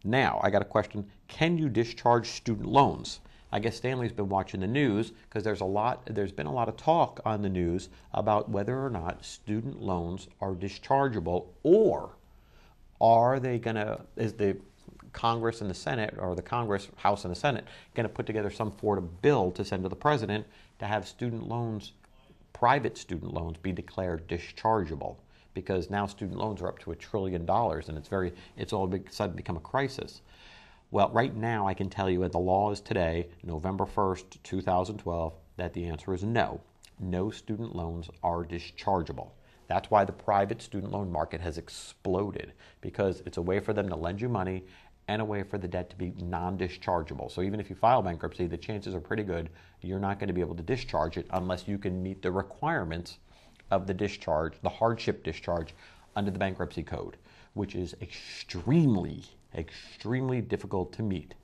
Now, I got a question. Can you discharge student loans? I guess Stanley's been watching the news because there's been a lot of talk on the news about whether or not student loans are dischargeable, or are they going to, is the Congress and the Senate, or the Congress, House and the Senate, going to put together some sort of bill to send to the president to have student loans, private student loans, be declared dischargeable? Because now student loans are up to $1 trillion, and it's all of a sudden become a crisis. Well, right now I can tell you that the law is today, November 1st, 2012, that the answer is no. No student loans are dischargeable. That's why the private student loan market has exploded, because it's a way for them to lend you money and a way for the debt to be non-dischargeable. So even if you file bankruptcy, the chances are pretty good you're not going to be able to discharge it unless you can meet the requirements of the discharge, the hardship discharge under the bankruptcy code, which is extremely difficult to meet.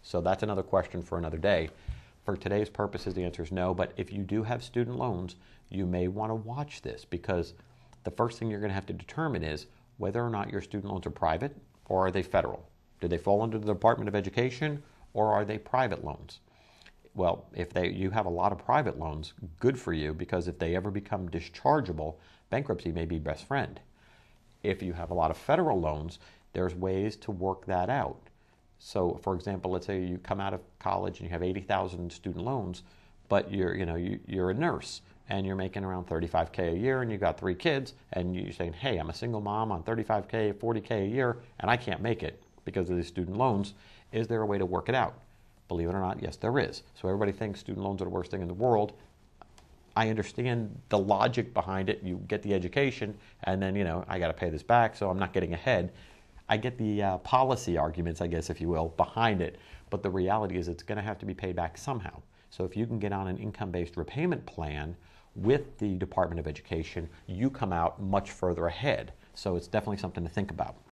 So that's another question for another day. For today's purposes, the answer is no, but if you do have student loans, you may want to watch this, because the first thing you're going to have to determine is whether or not your student loans are private or are they federal. Do they fall under the Department of Education, or are they private loans? Well, if you have a lot of private loans, good for you, because if they ever become dischargeable, bankruptcy may be best friend. If you have a lot of federal loans, there's ways to work that out. So, for example, let's say you come out of college and you have 80,000 student loans, but you're a nurse and you're making around $35K a year, and you've got 3 kids, and you're saying, hey, I'm a single mom on $35K, $40K a year, and I can't make it because of these student loans. Is there a way to work it out? Believe it or not, yes, there is. So everybody thinks student loans are the worst thing in the world. I understand the logic behind it. You get the education, and then, I got to pay this back, so I'm not getting ahead. I get the policy arguments, I guess, if you will, behind it. But the reality is it's going to have to be paid back somehow. So if you can get on an income-based repayment plan with the Department of Education, you come out much further ahead. So it's definitely something to think about.